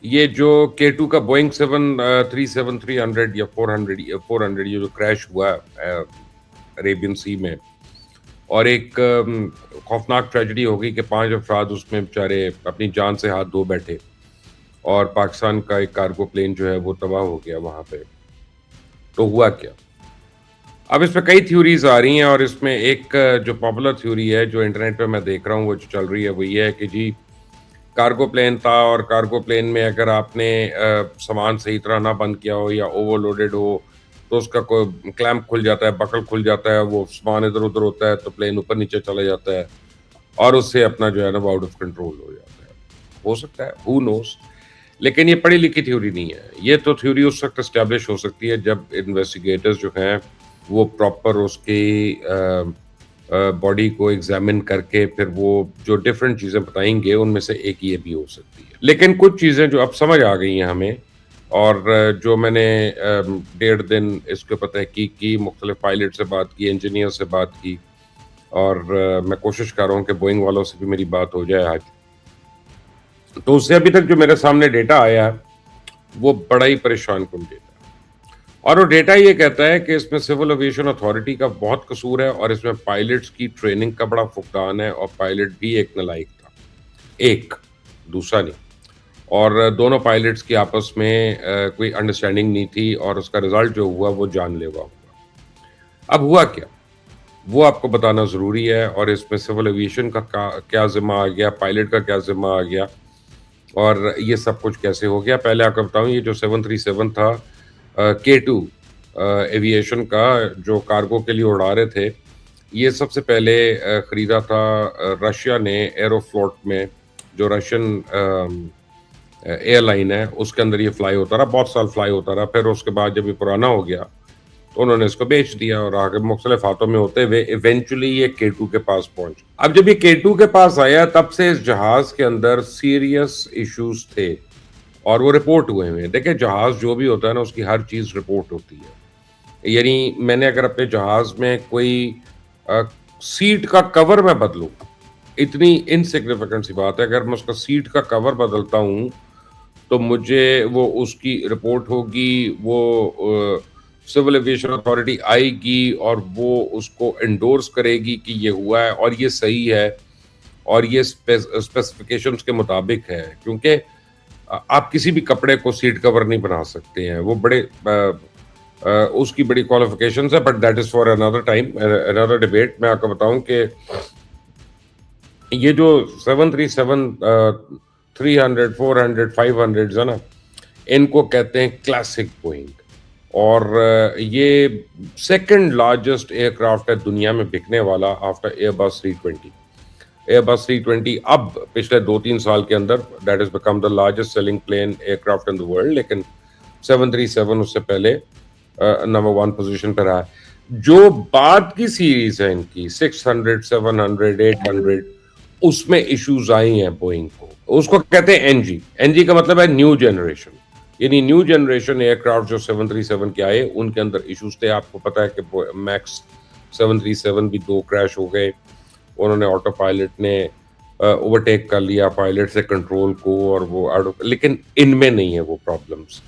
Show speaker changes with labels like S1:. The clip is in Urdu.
S1: یہ جو K2 کا بوئنگ 737-300 یا 400 یہ جو کریش ہوا عریبین سی میں، اور ایک خوفناک ٹریجڈی ہو گئی کہ 5 افراد اس میں بیچارے اپنی جان سے ہاتھ دھو بیٹھے، اور پاکستان کا ایک کارگو پلین جو ہے وہ تباہ ہو گیا وہاں پہ. تو ہوا کیا؟ اب اس پہ کئی تھیوریز آ رہی ہیں، اور اس میں ایک جو پاپولر تھیوری ہے جو انٹرنیٹ پہ میں دیکھ رہا ہوں وہ جو چل رہی ہے وہ یہ ہے کہ جی کارگو پلین تھا، اور کارگو پلین میں اگر آپ نے سامان صحیح طرح نہ بند کیا ہو یا اوور لوڈڈ ہو تو اس کا کوئی کلیمپ کھل جاتا ہے، بکل کھل جاتا ہے، وہ سامان ادھر ادھر ہوتا ہے تو پلین اوپر نیچے چلا جاتا ہے، اور اس سے اپنا جو ہے نا وہ آؤٹ آف کنٹرول ہو جاتا ہے. ہو سکتا ہے، ہو نوز. لیکن یہ پڑھی لکھی تھیوری نہیں ہے. یہ تو تھیوری اس وقت اسٹیبلش ہو سکتی ہے جب انویسٹیگیٹرز جو ہیں وہ پراپر اس کی باڈی کو ایگزامن کر کے پھر وہ جو ڈفرینٹ چیزیں بتائیں گے ان میں سے ایک یہ بھی ہو سکتی ہے. لیکن کچھ چیزیں جو اب سمجھ آ گئی ہیں ہمیں، اور جو میں نے 1.5 دن اس کے اوپر تحقیق کی، مختلف پائلٹ سے بات کی، انجینئر سے بات کی، اور میں کوشش کر رہا ہوں کہ بوئنگ والوں سے بھی میری بات ہو جائے آج. تو اس سے ابھی تک جو میرے سامنے ڈیٹا آیا ہے وہ بڑا ہی پریشان کن ڈیٹا ہے. اور وہ ڈیٹا یہ کہتا ہے کہ اس میں سول ایویشن اتھارٹی کا بہت قصور ہے، اور اس میں پائلٹس کی ٹریننگ کا بڑا فقدان ہے، اور پائلٹ بھی ایک نالائق تھا، ایک، دوسرا نہیں. اور دونوں پائلٹس کی آپس میں کوئی انڈرسٹینڈنگ نہیں تھی، اور اس کا رزلٹ جو ہوا وہ جان لیوا ہوا. اب ہوا کیا وہ آپ کو بتانا ضروری ہے، اور اس میں سول ایویشن کا کیا ذمہ آ گیا، پائلٹ کا کیا ذمہ آ گیا، اور یہ سب کچھ کیسے ہو گیا. پہلے آپ کو بتاؤں یہ جو 737 تھا K2 ایویشن کا جو کارگو کے لیے اڑا رہے تھے، یہ سب سے پہلے خریدا تھا رشیا نے ایرو فلوٹ میں، جو رشین ایئر لائن ہے اس کے اندر یہ فلائی ہوتا رہا، بہت سال فلائی ہوتا رہا. پھر اس کے بعد جب یہ پرانا ہو گیا تو انہوں نے اس کو بیچ دیا، اور آگے مختلف ہاتھوں میں ہوتے ہوئے ایونچولی یہ K2 کے پاس پہنچ. اب جب یہ K2 کے پاس آیا تب سے اس جہاز کے اندر سیریس ایشوز تھے، اور وہ رپورٹ ہوئے ہیں. دیکھیں جہاز جو بھی ہوتا ہے نا اس کی ہر چیز رپورٹ ہوتی ہے. یعنی میں نے اگر اپنے جہاز میں کوئی سیٹ کا کور میں بدلوں، اتنی انسگنیفیکنٹ سی بات ہے، اگر میں اس کا سیٹ کا کور بدلتا ہوں تو مجھے وہ اس کی رپورٹ ہوگی، وہ سول ایویشن اتھارٹی آئے گی اور وہ اس کو انڈورس کرے گی کہ یہ ہوا ہے اور یہ صحیح ہے اور یہ اسپیسیفکیشنز کے مطابق ہے. کیونکہ آپ کسی بھی کپڑے کو سیٹ کور نہیں بنا سکتے ہیں، وہ بڑے اس کی بڑی کوالیفیکیشنز ہے، but that is for another time, another debate. میں آپ کو بتاؤں کہ یہ جو 737 300 400 500 ہے نا، ان کو کہتے ہیں کلاسک بوئنگ، اور یہ سیکنڈ لارجسٹ ایئر کرافٹ ہے دنیا میں بکنے والا آفٹر ایئر بس 320. ایئر بس 320 اب پچھلے 2-3 سال کے اندر that is become the largest selling plane aircraft in the world. لیکن 737 اس سے پہلے نمبر 1 پوزیشن پہ رہا ہے. جو بعد کی سیریز ہے ان کی 600 700 800 اس میں ایشوز آئی ہیں بوئنگ کو. اس کو کہتے ہیں این جی کا مطلب ہے نیو جنریشن. یعنی نیو جنریشن ایئر کرافٹ جو 737 کے آئے ان کے اندر ایشوز تھے. آپ کو پتا ہے کہ میکس 737 بھی 2 کریش ہو گئے. انہوں نے آٹو پائلٹ نے اوورٹیک کر لیا پائلٹ سے کنٹرول کو، اور وہ لیکن ان میں نہیں ہے وہ پرابلمس.